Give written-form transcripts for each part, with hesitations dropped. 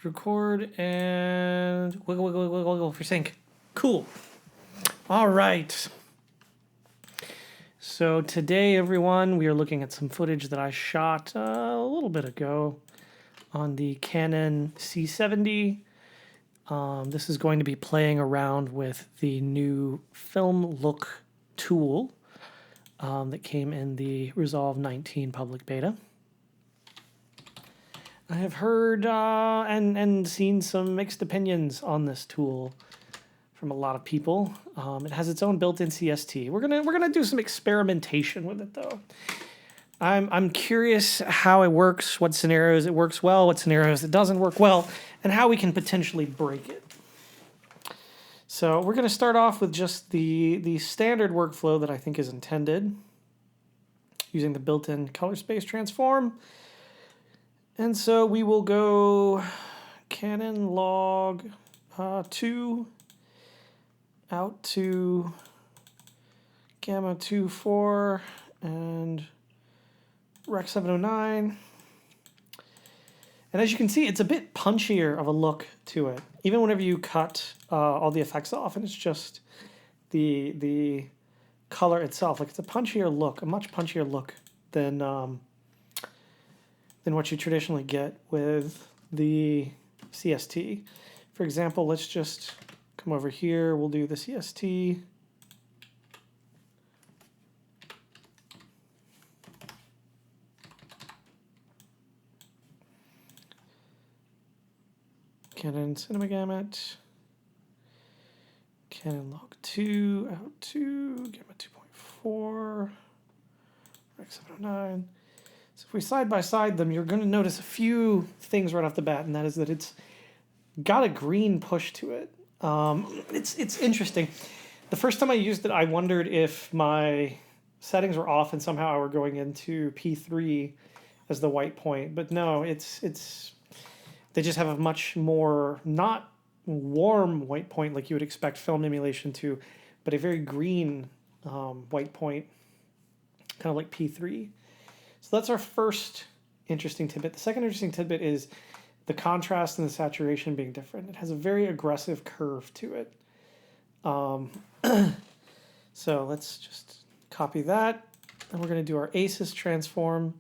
Record and wiggle, wiggle, wiggle, wiggle, wiggle for sync. Cool. All right. So today, everyone, we are looking at some footage that I shot a little bit ago on the Canon C70. This is going to be playing around with the new film look tool that came in the Resolve 19 public beta. I have heard and seen some mixed opinions on this tool from a lot of people. It has its own built-in CST. We're gonna do some experimentation with it though. I'm curious how it works, what scenarios it works well, what scenarios it doesn't work well, and how we can potentially break it. So we're gonna start off with just the standard workflow that I think is intended, using the built-in color space transform. And so we will go Canon log 2 out to gamma 2.4 and rec 709. And as you can see, it's a bit punchier of a look to it, even whenever you cut all the effects off, and it's just the color itself. Like, it's a punchier look, a much punchier look than what you traditionally get with the CST. For example, let's just come over here. We'll do the CST. Canon Cinema Gamut. Canon log 2 out to gamma 2.4. Rec 709. So if we side by side them, you're going to notice a few things right off the bat, and that is that it's got a green push to it. It's interesting. The first time I used it, I wondered if my settings were off and somehow I were going into P3 as the white point, but no, they just have a much more not warm white point like you would expect film emulation to, but a very green white point, kind of like P3. So that's our first interesting tidbit. The second interesting tidbit is the contrast and the saturation being different. It has a very aggressive curve to it. So let's just copy that. And we're going to do our ACES transform.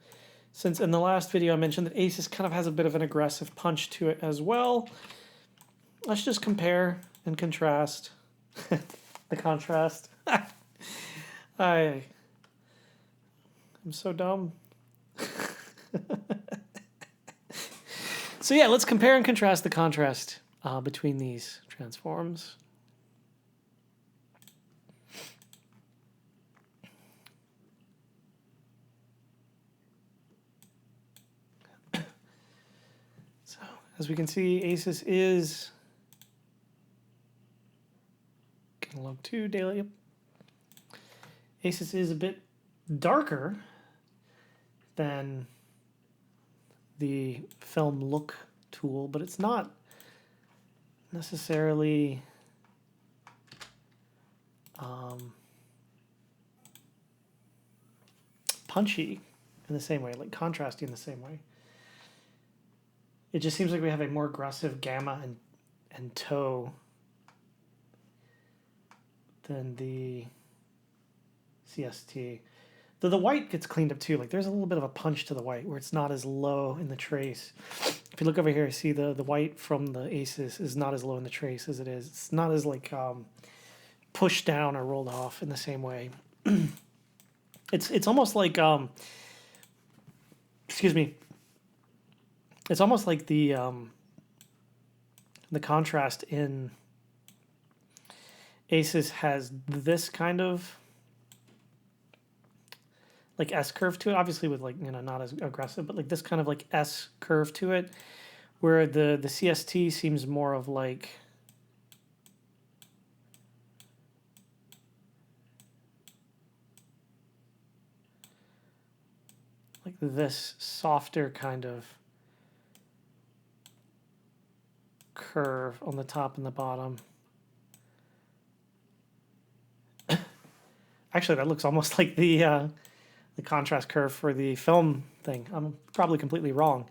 Since in the last video I mentioned that ACES kind of has a bit of an aggressive punch to it as well. Let's just compare and contrast the contrast. I'm so dumb. So yeah, let's compare and contrast the contrast between these transforms. So as we can see, ACES is log 2 daily. ACES is a bit darker than the film look tool, but it's not necessarily punchy in the same way, like contrasty in the same way. It just seems like we have a more aggressive gamma and toe than the CST. Though the white gets cleaned up too. Like, there's a little bit of a punch to the white where it's not as low in the trace. If you look over here, you see the white from the ACES is not as low in the trace as it is. It's not as like pushed down or rolled off in the same way. It's almost like excuse me. It's almost like the contrast in ACES has this kind of like S curve to it, obviously with, like, you know, not as aggressive, but like this kind of like S curve to it, where the CST seems more of like this softer kind of curve on the top and the bottom. Actually, that looks almost like the contrast curve for the film thing. I'm probably completely wrong,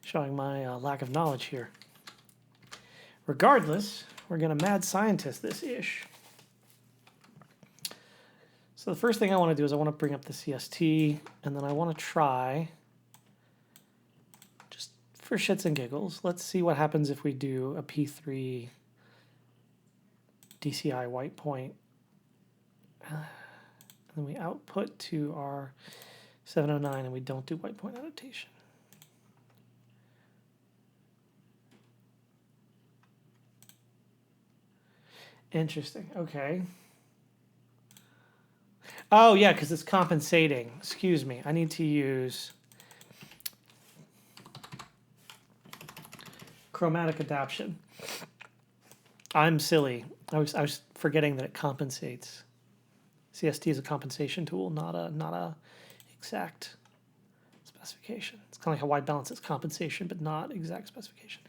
showing my lack of knowledge here. Regardless, we're going to mad scientist this ish. So the first thing I want to do is I want to bring up the CST, and then I want to try, just for shits and giggles, let's see what happens if we do a P3 DCI white point. And then we output to our 709 and we don't do white point annotation. Interesting. Okay. Oh, yeah, because it's compensating. Excuse me. I need to use chromatic adaptation. I'm silly. I was forgetting that it compensates. CST is a compensation tool, not a exact specification. It's kind of like how white balance is compensation, but not exact specification.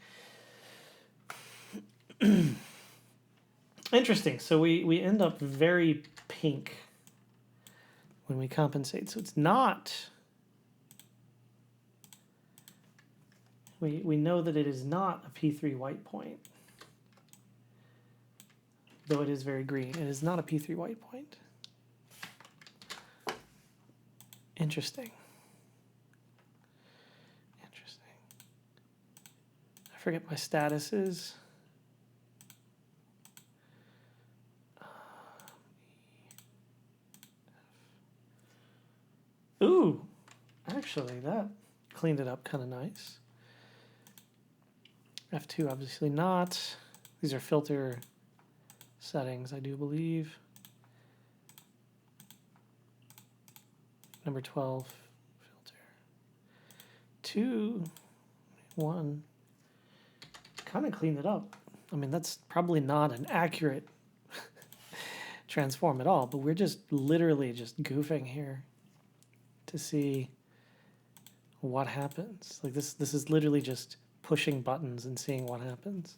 Interesting. So we end up very pink when we compensate. So it's not. We know that it is not a P3 white point, though it is very green. It is not a P3 white point. Interesting. Interesting. I forget my status is. Ooh, actually, that cleaned it up kind of nice. F2, obviously not. These are filter settings, I do believe. Number 12, filter. 2, 1. Kind of cleaned it up. I mean, that's probably not an accurate transform at all, but we're just literally just goofing here to see what happens. Like this is literally just pushing buttons and seeing what happens,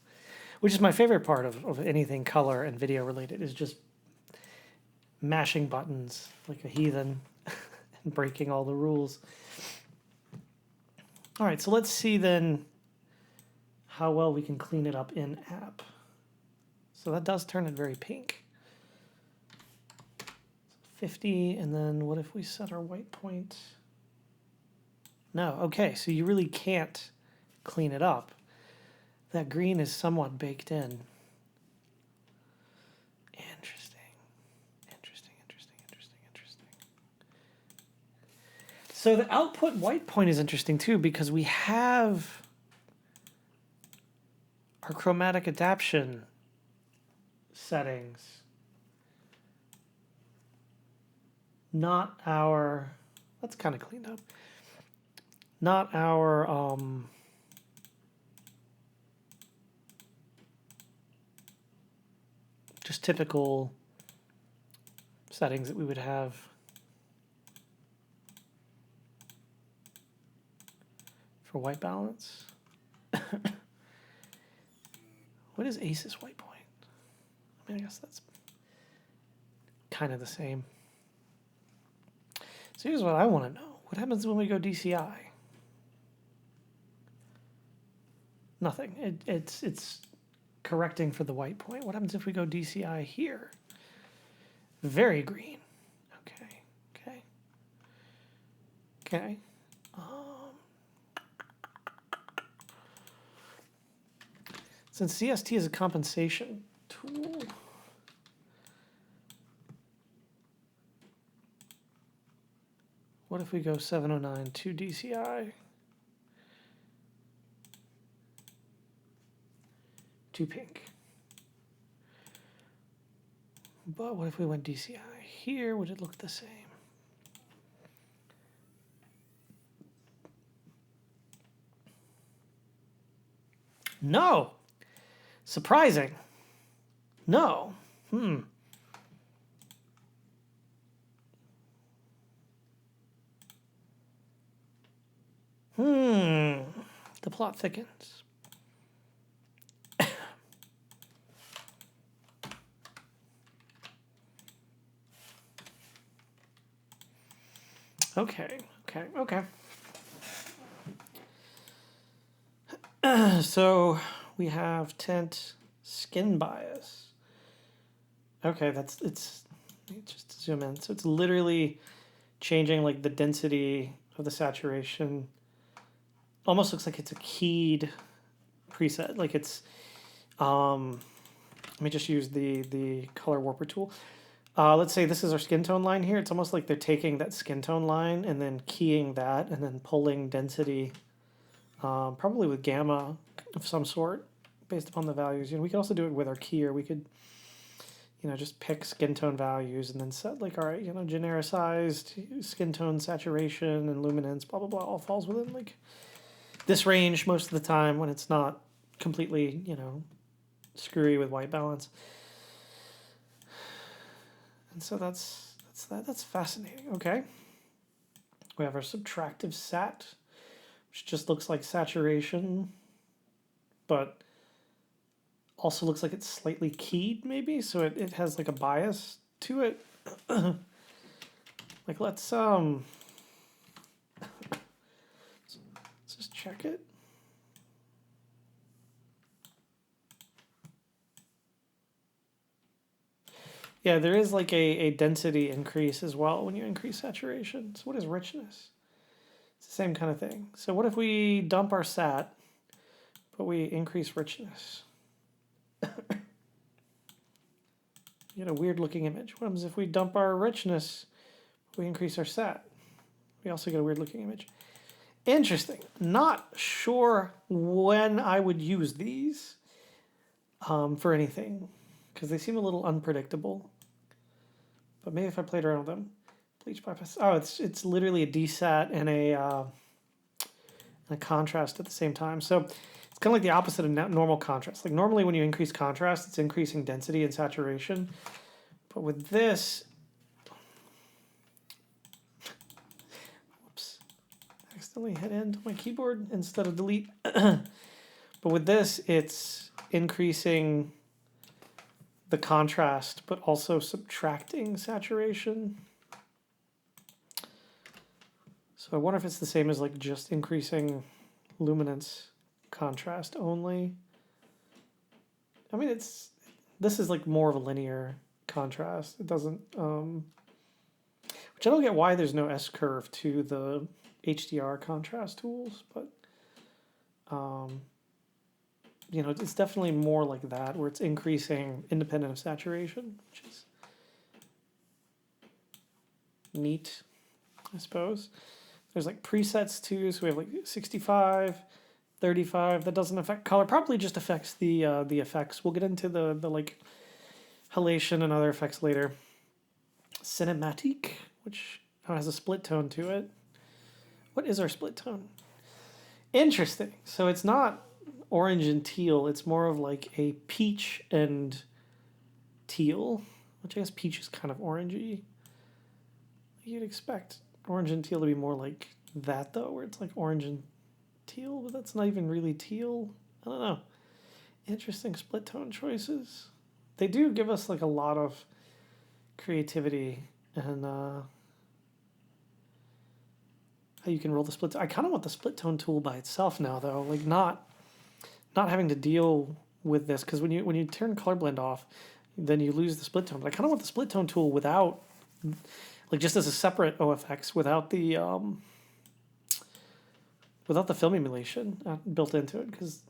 which is my favorite part of anything color and video related, is just mashing buttons like a heathen and breaking all the rules. All right, so let's see then how well we can clean it up in app. So that does turn it very pink. 50, and then what if we set our white point? No, okay, so you really can't clean it up. That green is somewhat baked in. Interesting. So the output white point is interesting too, because we have our chromatic adaptation settings. Not our, that's kind of cleaned up. Not our, just typical settings that we would have for white balance. What is ACES white point? I mean, I guess that's kind of the same. So here's what I want to know. What happens when we go DCI? Nothing. It's correcting for the white point. What happens if we go DCI here? Very green. Okay. Since CST is a compensation tool, what if we go 709 to DCI to pink? But what if we went DCI here? Would it look the same? No. Surprising. No. The plot thickens. Okay. So we have tint skin bias. Okay, it's, let me just zoom in. So it's literally changing like the density of the saturation. Almost looks like it's a keyed preset. Like it's, let me just use the color warper tool. Let's say this is our skin tone line here. It's almost like they're taking that skin tone line and then keying that and then pulling density, probably with gamma of some sort based upon the values. You know, we could also do it with our keyer. We could, you know, just pick skin tone values and then set like, all right, you know, genericized skin tone saturation and luminance, blah, blah, blah, all falls within like this range most of the time when it's not completely, you know, screwy with white balance. And so that's that. That's fascinating. Okay. We have our subtractive sat, which just looks like saturation, but also looks like it's slightly keyed maybe. So it has like a bias to it. Like let's just check it. Yeah, there is like a density increase as well when you increase saturation. So what is richness? It's the same kind of thing. So what if we dump our sat, but we increase richness? You get a weird looking image. What happens if we dump our richness, but we increase our sat? We also get a weird looking image. Interesting. Not sure when I would use these for anything, because they seem a little unpredictable. But maybe if I played around with them. Bleach bypass. Oh, it's literally a desat and a contrast at the same time. So it's kind of like the opposite of normal contrast. Like normally when you increase contrast, it's increasing density and saturation. But with this, whoops, I accidentally hit end on my keyboard instead of delete. But with this, it's increasing the contrast, but also subtracting saturation. So I wonder if it's the same as like just increasing luminance contrast only. I mean, this is like more of a linear contrast. It doesn't, which I don't get why there's no S-curve to the HDR contrast tools, but you know, it's definitely more like that, where it's increasing independent of saturation, which is neat, I suppose. There's like presets too, so we have like 65, 35. That doesn't affect color. Probably just affects the effects. We'll get into the like halation and other effects later. Cinematic, which has a split tone to it. What is our split tone? Interesting. So it's not orange and teal. It's more of like a peach and teal, which I guess peach is kind of orangey. You'd expect orange and teal to be more like that though, where it's like orange and teal, but that's not even really teal. I don't know. Interesting split tone choices. They do give us like a lot of creativity and how you can roll the split. I kind of want the split tone tool by itself now though, like not having to deal with this, because when you turn color blend off, then you lose the split tone. But I kind of want the split tone tool without, like just as a separate OFX without the film emulation built into it, because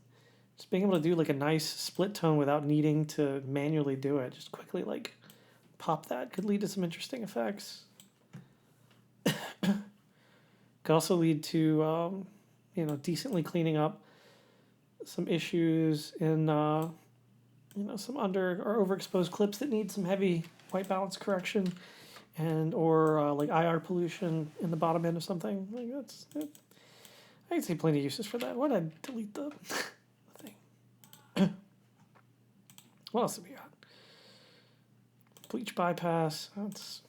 just being able to do like a nice split tone without needing to manually do it, just quickly like pop that, could lead to some interesting effects. Could also lead to you know, decently cleaning up some issues in you know, some under or overexposed clips that need some heavy white balance correction, and or like IR pollution in the bottom end of something. Like I can see plenty of uses for that. Why did I delete the thing? What else have we got? Bleach bypass. That's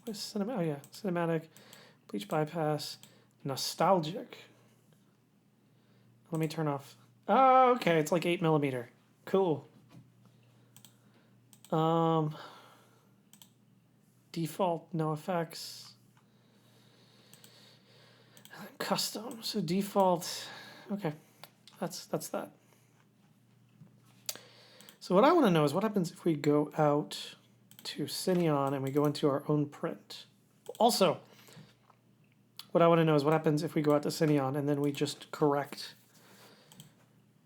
what's cinematic. Oh yeah, cinematic. Bleach bypass. Nostalgic. Let me turn off. Oh, okay. It's like 8mm. Cool. Default, no effects. Custom. So default. Okay, that's that. So what I want to know is what happens if we go out to Cineon and we go into our own print. Also, what I want to know is what happens if we go out to Cineon and then we just correct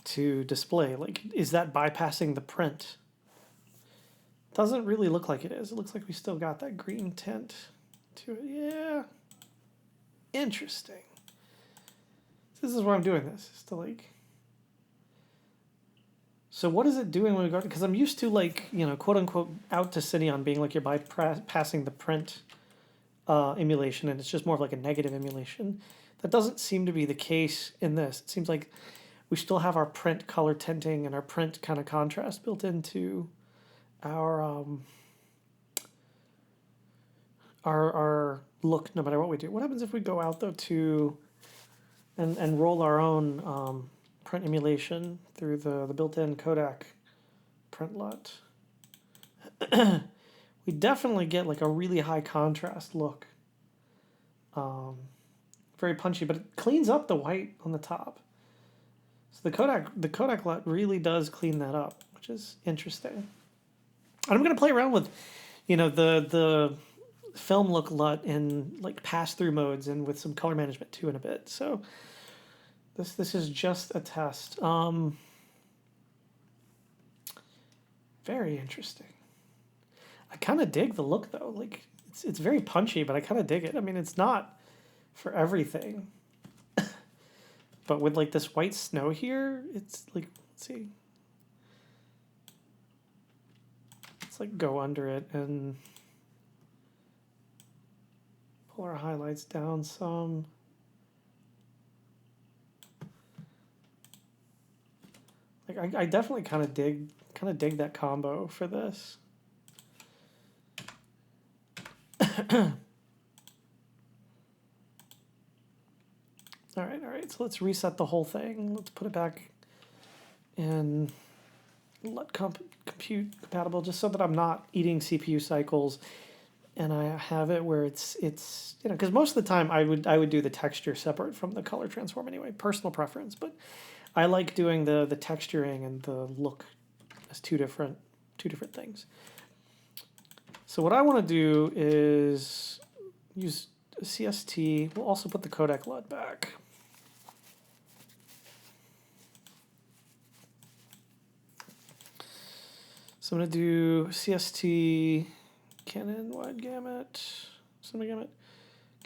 to display. Like, is that bypassing the print? Doesn't really look like it is. It looks like we still got that green tint to it. Yeah. Interesting. This is why I'm doing this. Is to like. So what is it doing when we go? Because I'm used to like, you know, quote unquote out to Cineon being like you're bypassing the print emulation, and it's just more of like a negative emulation. That doesn't seem to be the case in this. It seems like we still have our print color tinting and our print kind of contrast built into our look no matter what we do. What happens if we go out though to and roll our own print emulation through the built-in Kodak print LUT? We definitely get like a really high contrast look. Very punchy, but it cleans up the white on the top. So the Kodak LUT really does clean that up, which is interesting. And I'm gonna play around with, you know, the film look LUT in like pass-through modes and with some color management too in a bit. So this is just a test. Very interesting. I kind of dig the look though. Like it's very punchy, but I kind of dig it. I mean, it's not for everything. But with like this white snow here, it's like, let's see. Let's like go under it and pull our highlights down some. Like I definitely kind of dig that combo for this. All right. So let's reset the whole thing. Let's put it back in LUT compute compatible, just so that I'm not eating CPU cycles, and I have it where it's you know, because most of the time I would do the texture separate from the color transform anyway, personal preference, but I like doing the texturing and the look as two different things. So what I want to do is use CST. We'll also put the Kodak LUT back. So I'm going to do CST, Canon wide gamut, cinema gamut,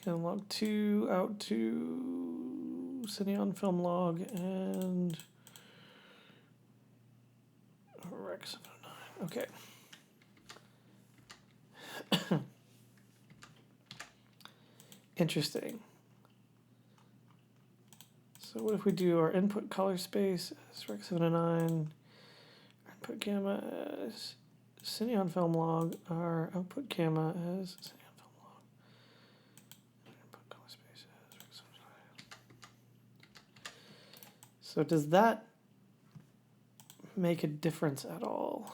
Canon log 2 out to Cineon film log and Rec 709. Okay. Interesting. So what if we do our input color space as Rec 709, input gamma as Cineon film log, our output gamma as Cineon film log, input color space as Rec 709. So does that make a difference at all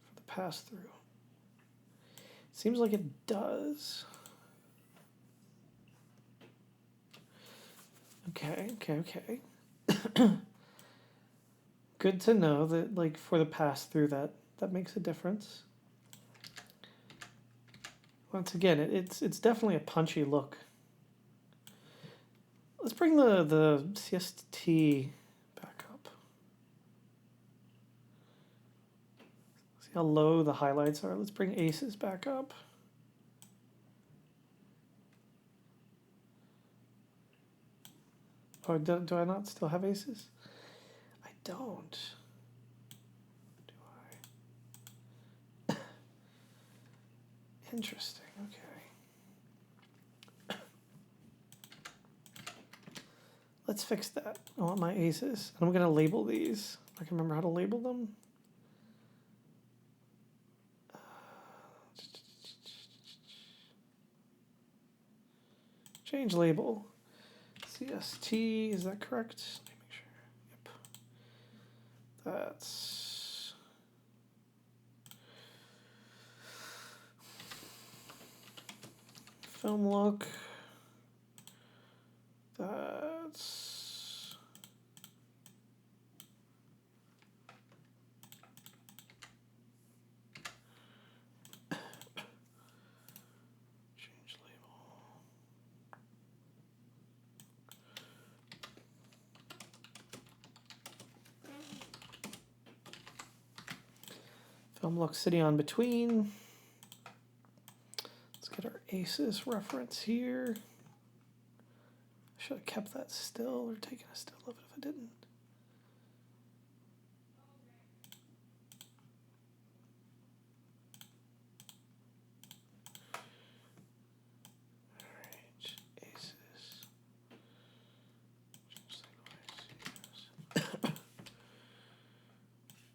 for the pass through? Seems like it does. Okay. Good to know that, like, for the pass through, that makes a difference. Once again, it's definitely a punchy look. Let's bring the CST back up. See how low the highlights are. Let's bring aces back up. Oh, do I not still have aces? I don't. Do I? Interesting. Okay. Let's fix that. I want my aces. And I'm going to label these. I can remember how to label them. Change label. CST, is that correct? Let me make sure. Yep. That's film look. That's Film look sitting on between. Let's get our ACES reference here. Should have kept that still or taken a still of it if I didn't.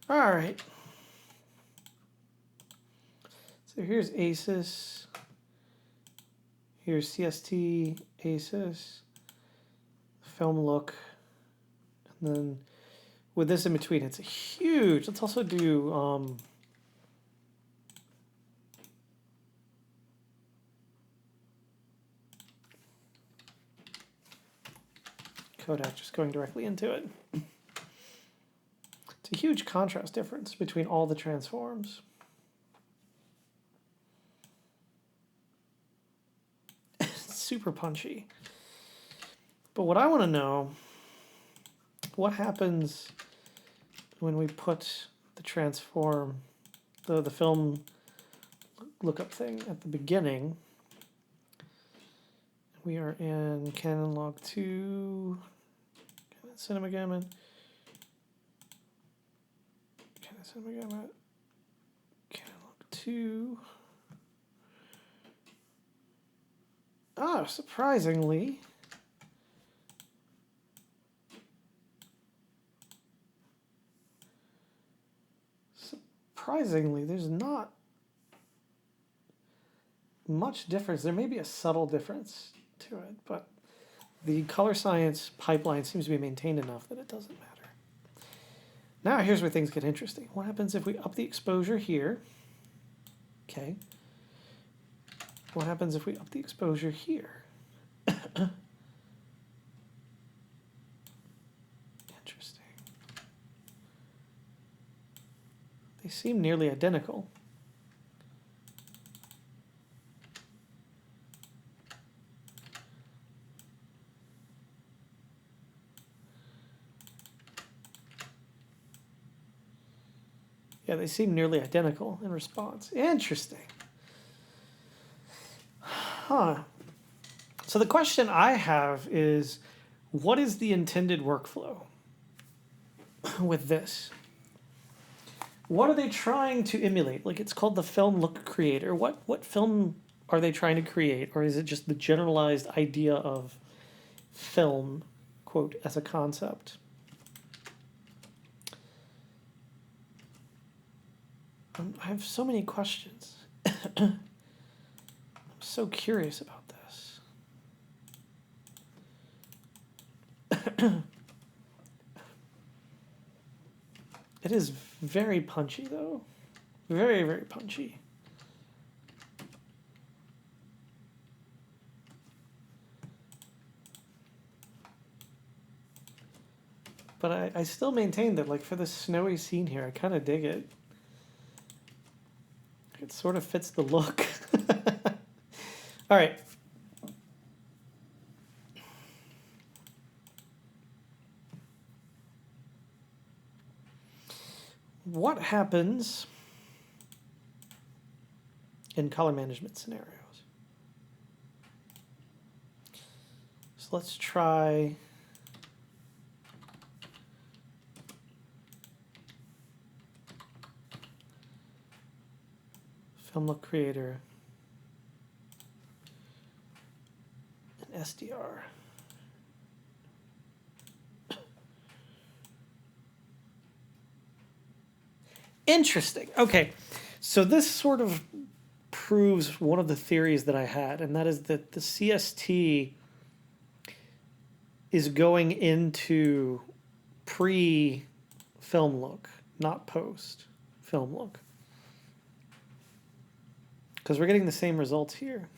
All right. So here's ACES. Here's CST, ACES, film look. And then with this in between, it's a huge. Let's also do Kodak, just going directly into it. It's a huge contrast difference between all the transforms. It's super punchy. But what I want to know, what happens when we put the transform, the film lookup thing at the beginning. We are in Canon Log 2, Canon Cinema Gamut. Canon Log 2. Oh, surprisingly. There's not much difference. There may be a subtle difference to it, but the color science pipeline seems to be maintained enough that it doesn't matter. Now here's where things get interesting. What happens if we up the exposure here? Okay. What happens if we up the exposure here? Interesting. They seem nearly identical. Yeah, they seem nearly identical in response. Interesting. Huh. So the question I have is, what is the intended workflow with this? What are they trying to emulate? Like, it's called the film look creator. What film are they trying to create? Or is it just the generalized idea of film, quote, as a concept? I have so many questions. I'm so curious about this. It is very punchy, though. Very, very punchy. But I still maintain that, like, for this snowy scene here, I kind of dig it. It sort of fits the look. All right. What happens in color management scenarios? So let's try Film Look Creator and SDR. Interesting. Okay, so this sort of proves one of the theories that I had, and that is that the CST is going into pre-film look, not post-film look. Because we're getting the same results here.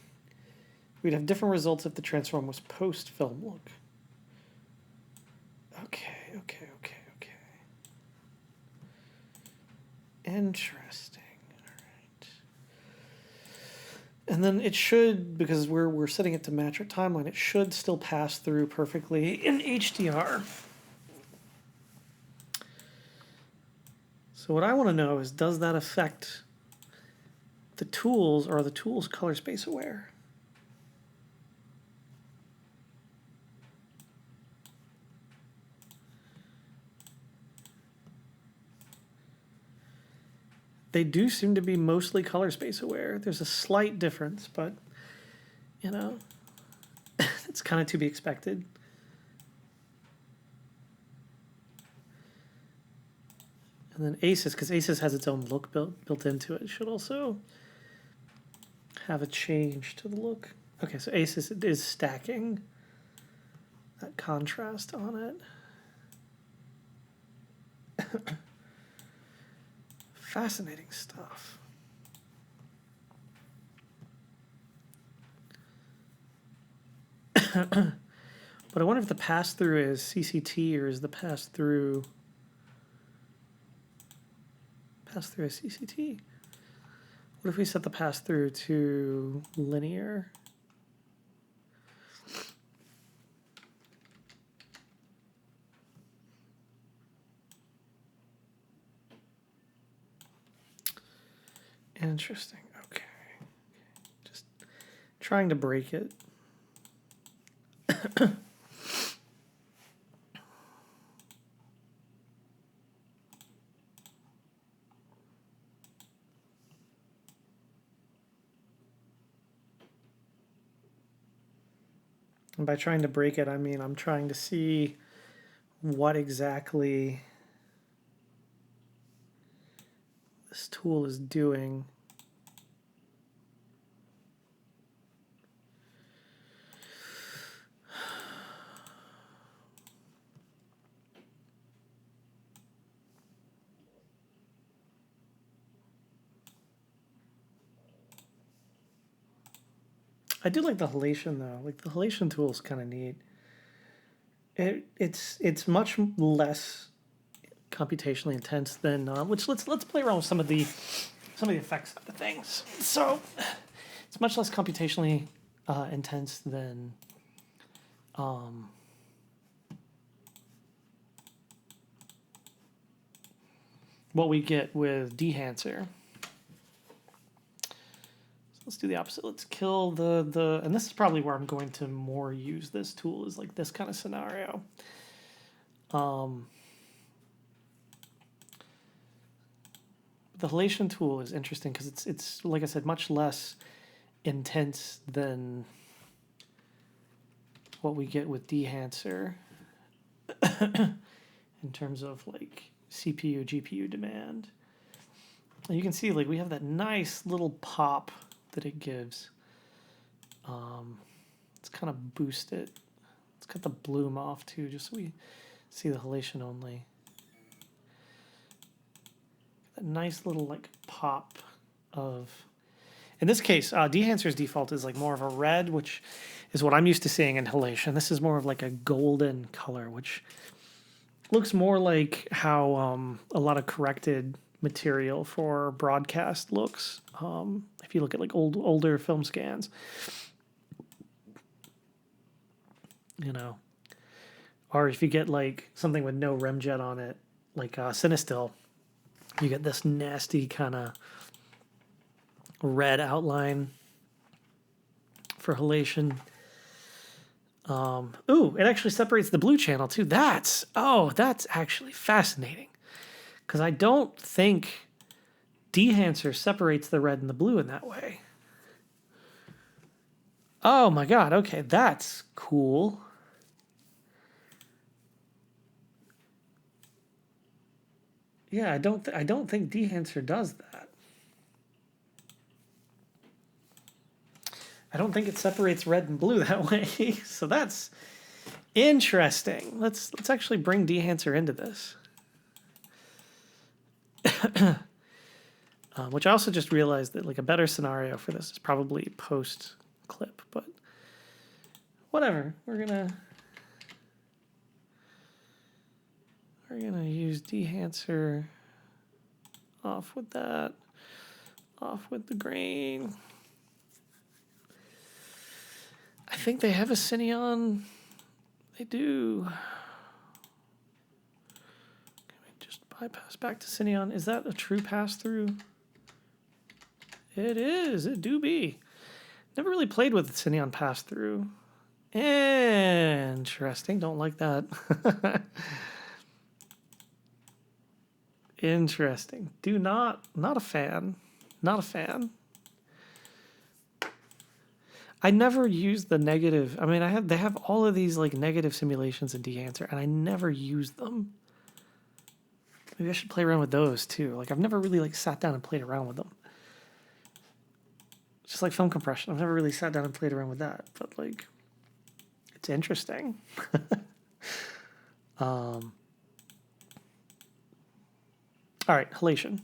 We'd have different results if the transform was post-film look. Okay. Interesting. All right. And then it should, because we're setting it to match our timeline, it should still pass through perfectly in HDR. So So what I want to know is, does that affect the tools, or are the tools color space aware? They do seem to be mostly color space aware. There's a slight difference, but, you know, it's kind of to be expected. And then Asus, because Asus has its own look built into it, should also have a change to the look. Okay, so Asus is stacking that contrast on it. Fascinating stuff. But I wonder if the pass-through is CCT, or is the pass-through is CCT? What if we set the pass-through to linear? Interesting. Okay. Just trying to break it. And by trying to break it, I mean I'm trying to see what exactly this tool is doing. I do like the halation though. Like the halation tool is kind of neat. It's much less computationally intense than which let's play around with some of the effects of the things. So it's much less computationally intense than what we get with Dehancer. So let's do the opposite. Let's kill the and this is probably where I'm going to more use this tool, is like this kind of scenario. The halation tool is interesting because it's like I said, much less intense than what we get with Dehancer in terms of like CPU, GPU demand. And you can see like we have that nice little pop that it gives. Let's kind of boost it. Let's cut the bloom off too, just so we see the halation only. That nice little like pop of, in this case, Dehancer's default is like more of a red, which is what I'm used to seeing in halation. This is more of like a golden color, which looks more like how a lot of corrected material for broadcast looks. If you look at like older film scans, you know, or if you get like something with no remjet on it, like Cinestill, you get this nasty kind of red outline for halation. Ooh, it actually separates the blue channel too. That's actually fascinating, because I don't think Dehancer separates the red and the blue in that way. Oh my god, okay, that's cool. Yeah, I don't think Dehancer does that. I don't think it separates red and blue that way. So that's interesting. Let's actually bring Dehancer into this. Which I also just realized that like a better scenario for this is probably post clip, but whatever. We're gonna use Dehancer. Off with that. Off with the grain. I think they have a Cineon. They do. Just by bypass back to Cineon. Is that a true pass-through? It is. It do be. Never really played with Cineon pass-through. Interesting. Don't like that. Interesting. Not a fan. Not a fan. I never used the negative. I mean, they have all of these like negative simulations in DAnswer, and I never used them. Maybe I should play around with those too. Like I've never really like sat down and played around with them. Just like film compression, I've never really sat down and played around with that. But like, it's interesting. All right, halation.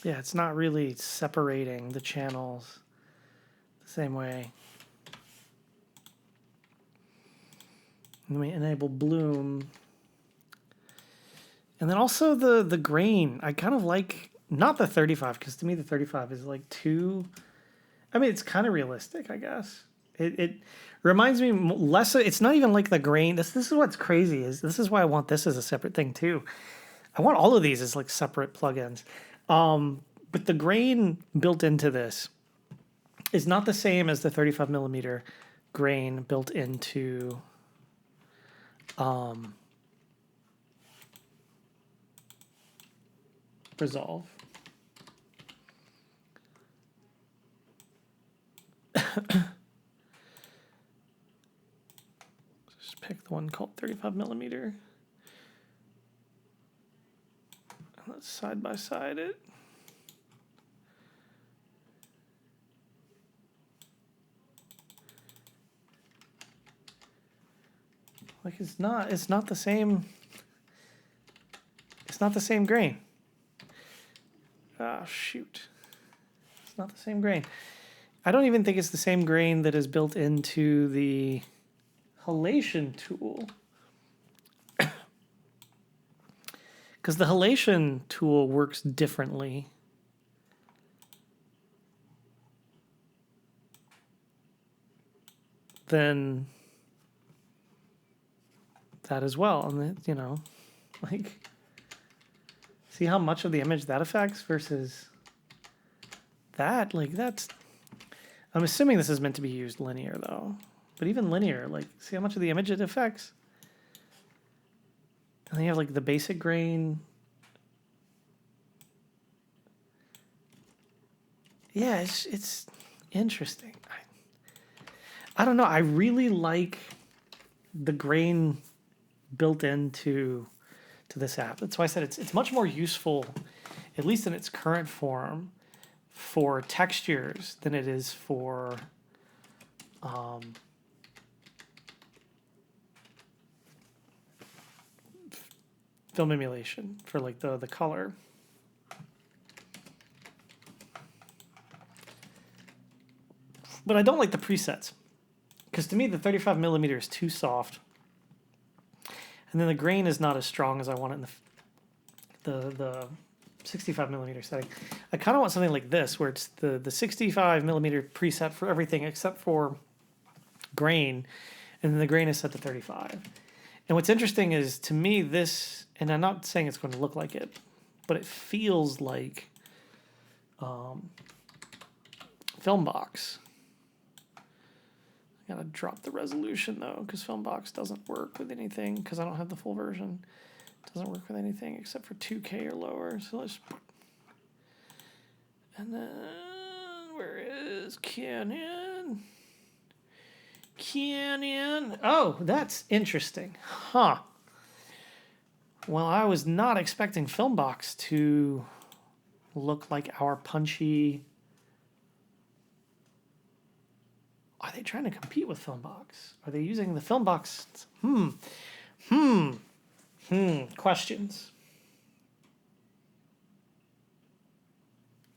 Yeah, it's not really separating the channels the same way. Let me enable bloom. And then also the grain. I kind of like, not the 35, because to me the 35 is like too, I mean, it's kind of realistic, I guess. It reminds me less of, it's not even like the grain. This is what's crazy, is this is why I want this as a separate thing too. I want all of these as like separate plugins. But the grain built into this is not the same as the 35 millimeter grain built into Resolve. Just pick the one called 35 millimeter. Let's side by side it. Like it's not the same. It's not the same grain. Ah, shoot. It's not the same grain. I don't even think it's the same grain that is built into the halation tool. Because the halation tool works differently than that as well. And you know, like, see how much of the image that affects versus that? Like that's, I'm assuming this is meant to be used linear though. But even linear, like, see how much of the image it affects? And then you have like the basic grain. Yeah, it's interesting. I don't know. I really like the grain built into this app. That's why I said it's much more useful, at least in its current form, for textures than it is for film emulation, for like the color. But I don't like the presets, because to me the 35 millimeter is too soft, and then the grain is not as strong as I want it in the 65 millimeter setting. I kind of want something like this, where it's the 65 millimeter preset for everything except for grain, and then the grain is set to 35. And what's interesting is, to me, this, and I'm not saying it's going to look like it, but it feels like Filmbox. I gotta drop the resolution though, because Filmbox doesn't work with anything, because I don't have the full version. It doesn't work with anything except for 2K or lower. So let's, and then where is Canon? Canon. Oh, that's interesting. Huh. Well, I was not expecting Filmbox to look like our punchy. Are they trying to compete with Filmbox? Are they using the Filmbox? Questions.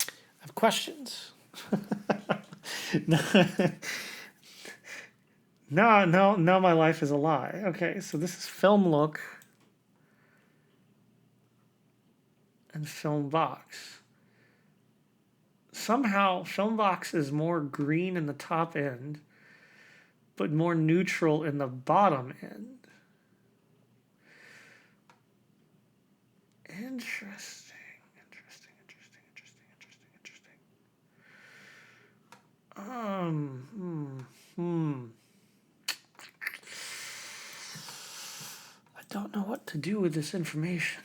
I have questions. No, my life is a lie. Okay, so this is Film Look and Filmbox. Somehow, Filmbox is more green in the top end, but more neutral in the bottom end. Interesting. I don't know what to do with this information.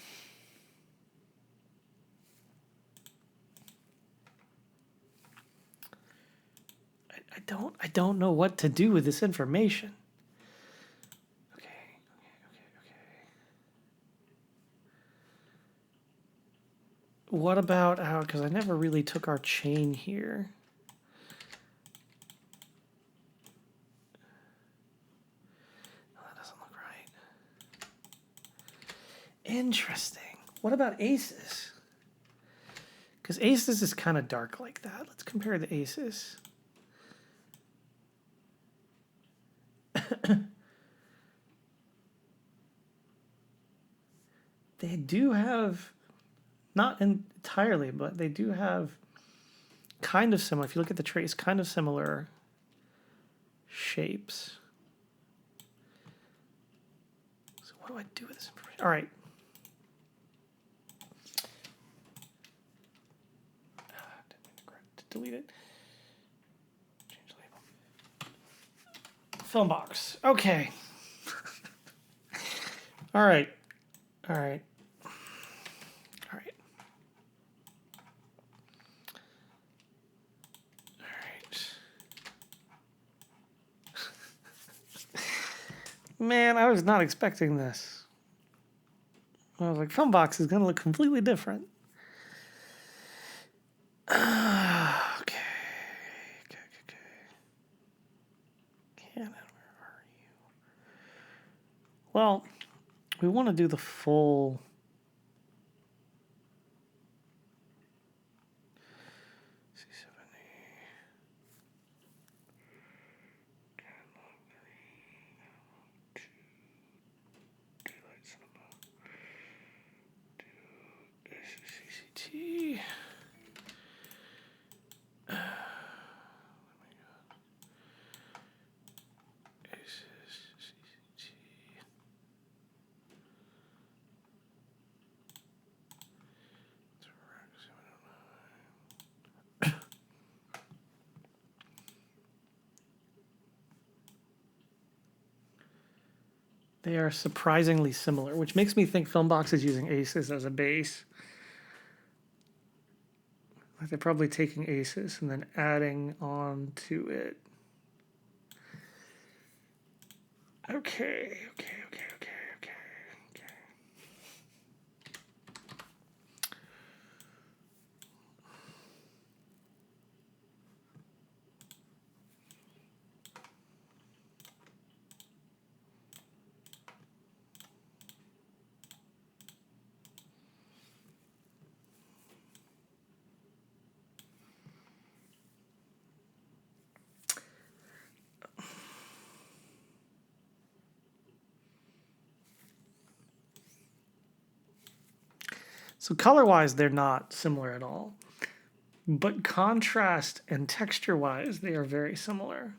I don't know what to do with this information. Okay. What about our, because I never really took our chain here. Oh, that doesn't look right. Interesting. What about aces? Because aces is kind of dark like that. Let's compare the aces. They do have, not entirely, but they do have kind of similar, if you look at the trace, kind of similar shapes. So what do I do with this information? All right. Didn't mean to delete it. Change label. Film box. Okay. All right. All right. All right. All right. Man, I was not expecting this. I was like, film box is going to look completely different. Okay. Canon, where are you? Well, we want to do the full. CCT. They are surprisingly similar, which makes me think Filmbox is using aces as a base. Like they're probably taking aces and then adding on to it. Okay. So color-wise, they're not similar at all. But contrast and texture-wise, they are very similar.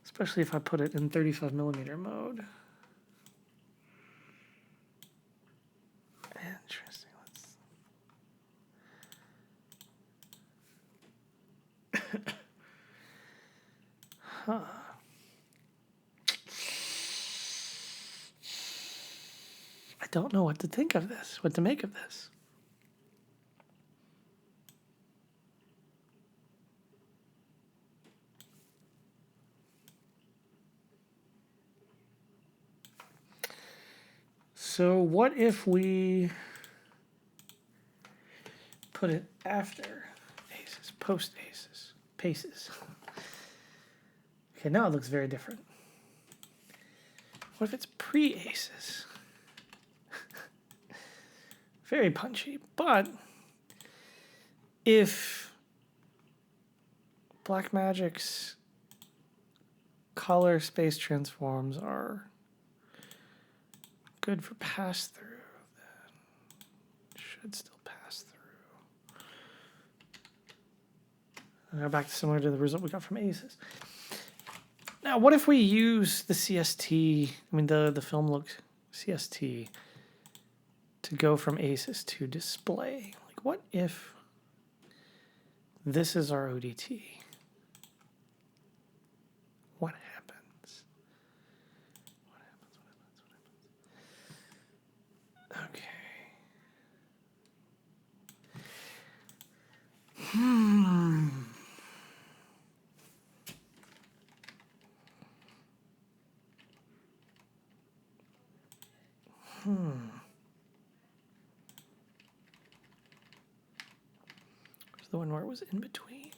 Especially if I put it in 35mm mode. Interesting. Huh. I don't know what to think of this, what to make of this. So what if we put it after aces, post aces, paces. Okay, now it looks very different. What if it's pre-aces? Very punchy, but if Black Magic's color space transforms are good for pass-through, then it should still pass through. And now back to similar to the result we got from aces. Now, what if we use the CST, I mean the film look CST, to go from aces to display? Like, what if this is our ODT? What happens? What happens? Okay. Where's the one where it was in between?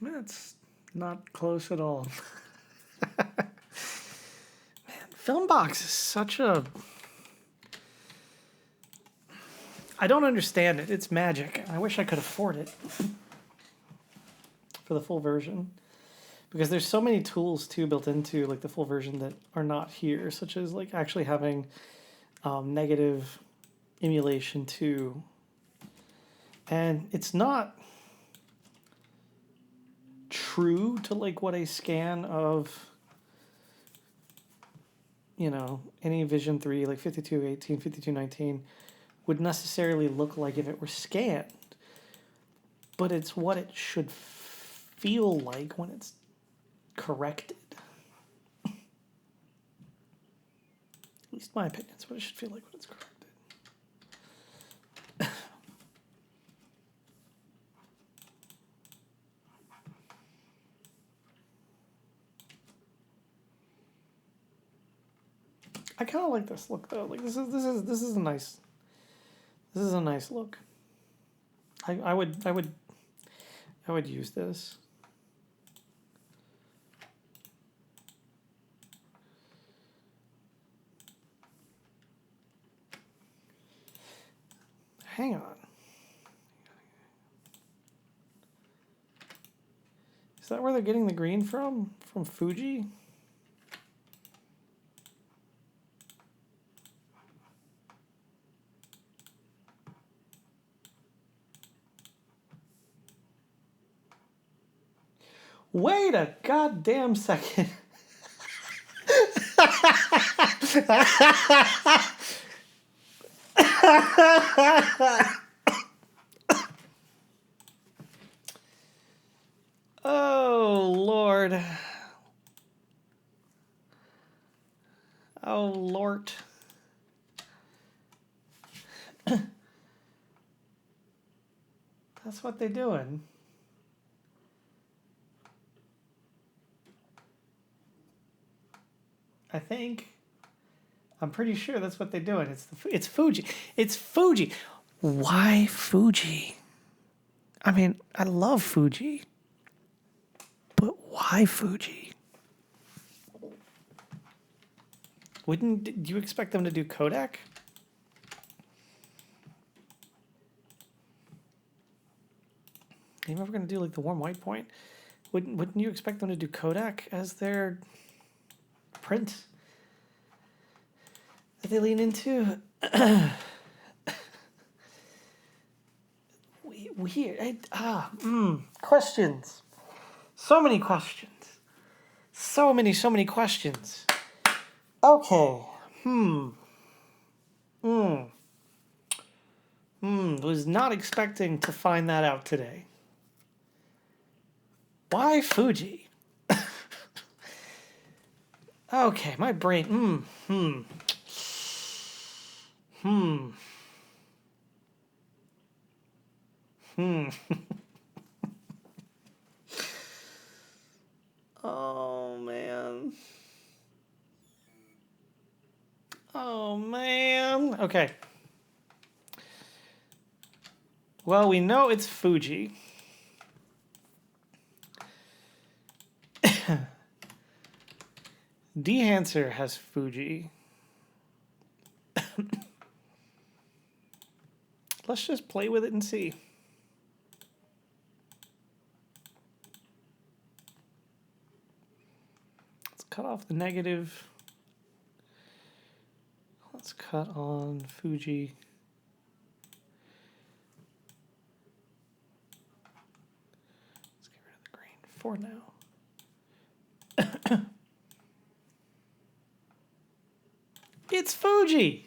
That's not close at all. Man, Filmbox is such a... I don't understand it. It's magic. I wish I could afford it for the full version. Because there's so many tools, too, built into like the full version that are not here, such as like actually having negative emulation, too. And it's not true to like what a scan of, you know, any Vision 3, like 5218, 5219, would necessarily look like if it were scanned. But it's what it should feel like when it's corrected. At least my opinion, it's what it should feel like when it's corrected. I kind of like this look though. Like this is a nice look. I would use this. Hang on. Is that where they're getting the green from? From Fuji? Wait a goddamn second. Oh, Lord. Oh, Lord. That's what they're doing. I think. I'm pretty sure that's what they're doing. It's Fuji. It's Fuji. Why Fuji? I mean, I love Fuji. But why Fuji? Do you expect them to do codec? Are you ever going to do like the warm white point? Wouldn't you expect them to do codec as their print that they lean into? Weird. Questions. So many questions. So many questions. Okay. Was not expecting to find that out today. Why Fuji? Okay, my brain. Oh man. Oh man. Okay. Well, we know it's Fuji. Dehancer has Fuji. Let's just play with it and see. Let's cut off the negative. Let's cut on Fuji. Let's get rid of the green for now. It's Fuji.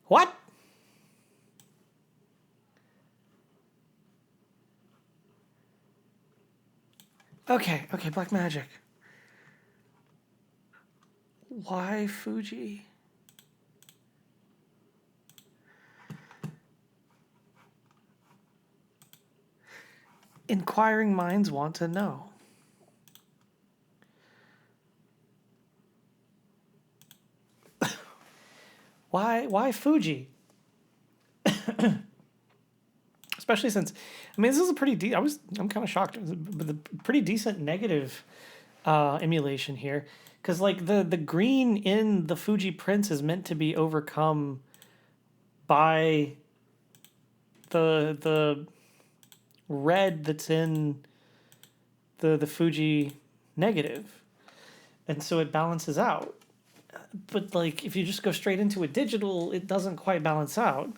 What? Okay, Black Magic. Why Fuji? Inquiring minds want to know. Why Fuji? Especially since, I mean, this is a pretty I'm kind of shocked, but the pretty decent negative emulation here, because like the green in the Fuji prints is meant to be overcome by the red that's in the Fuji negative, and so it balances out. But like if you just go straight into a digital, it doesn't quite balance out.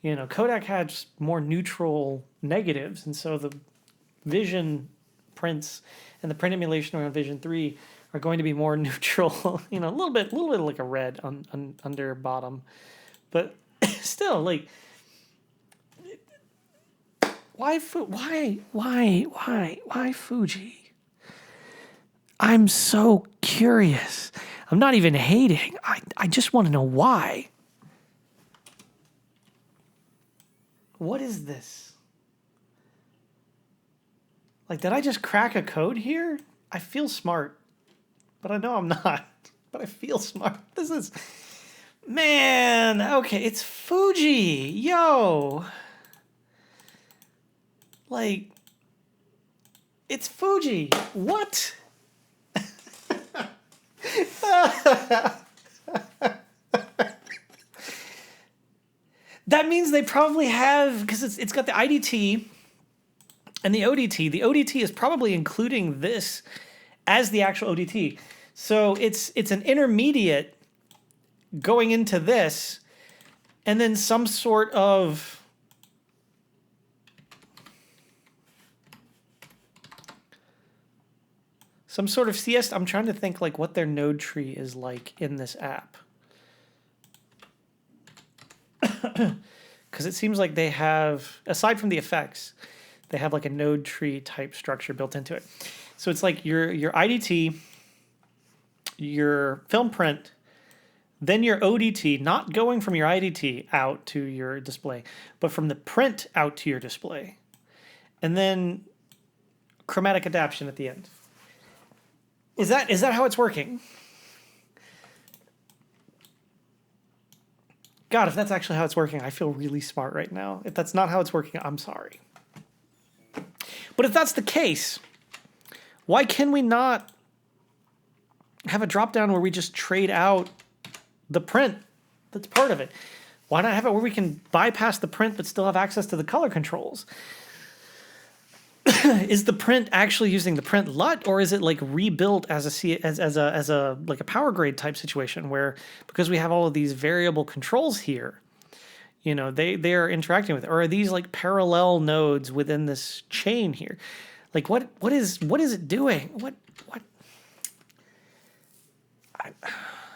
You know, Kodak had just more neutral negatives, and so the Vision prints and the print emulation around Vision 3 are going to be more neutral. You know, a little bit like a red under bottom, but still, like, why Fuji? I'm so curious. I'm not even hating. I just want to know why. What is this? Like, did I just crack a code here? I feel smart, but I know I'm not. But I feel smart. This is... Man, okay, it's Fuji. Yo. Like, it's Fuji. What? That means they probably have, because it's got the IDT and the ODT. The ODT is probably including this as the actual ODT. So it's an intermediate going into this, and then some sort of CS. I'm trying to think like what their node tree is like in this app. Because it seems like they have, aside from the effects, they have like a node tree type structure built into it. So it's like your IDT, your film print, then your ODT, not going from your IDT out to your display, but from the print out to your display. And then chromatic adaptation at the end. Is that how it's working? God, if that's actually how it's working, I feel really smart right now. If that's not how it's working, I'm sorry. But if that's the case, why can we not have a drop down where we just trade out the print that's part of it? Why not have it where we can bypass the print but still have access to the color controls? Is the print actually using the print LUT, or is it like rebuilt as a like a power grade type situation where, because we have all of these variable controls here, you know, they are interacting with it? Or are these like parallel nodes within this chain here? Like what is it doing? What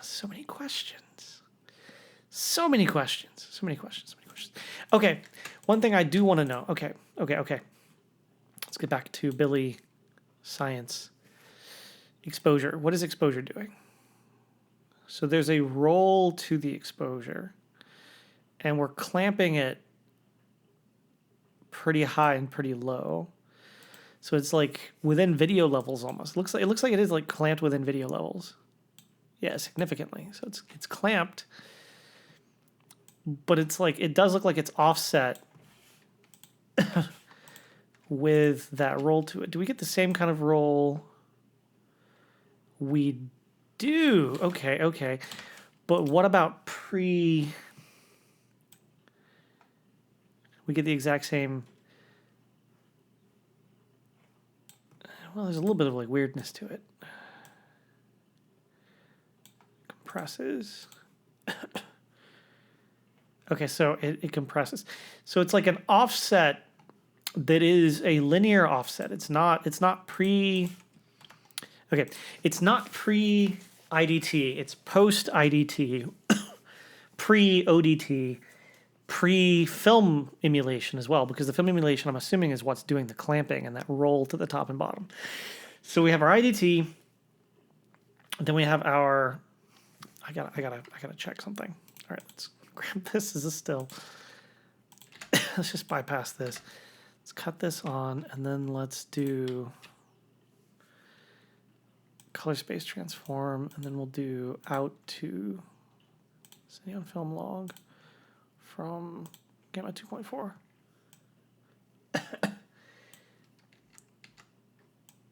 so many questions. So many questions. So many questions. So many questions. Okay, one thing I do want to know. Okay. Let's get back to Billy Science. Exposure. What is exposure doing? So there's a roll to the exposure, and we're clamping it pretty high and pretty low. So it's like within video levels almost. It looks like it is like clamped within video levels. Yeah, significantly. So it's clamped, but it's like, it does look like it's offset with that roll to it. Do we get the same kind of roll? We do. Okay. But what about pre? We get the exact same. Well, there's a little bit of like weirdness to it. Compresses. Okay, so it compresses. So it's like an offset that is a linear offset. It's not pre. Okay, it's not pre IDT. It's post IDT, pre ODT, pre film emulation as well, because the film emulation, I'm assuming, is what's doing the clamping and that roll to the top and bottom. So we have our IDT. Then we have our. I gotta check something. All right, let's grab this as a still. Let's just bypass this. Let's cut this on, and then let's do color space transform, and then we'll do out to city on film log from gamma 2.4.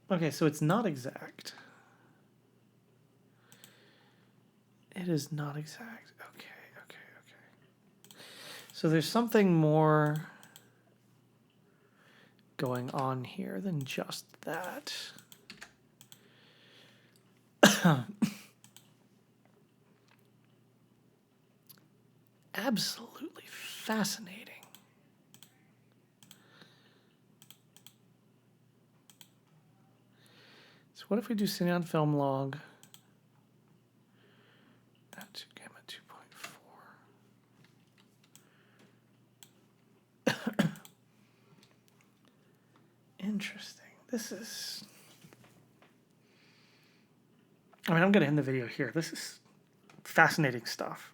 Okay, so it's not exact. It is not exact. Okay. So there's something more going on here than just that. Absolutely fascinating. So what if we do Cineon film log at gamma 2.4? Interesting. This is... I mean, I'm going to end the video here. This is fascinating stuff.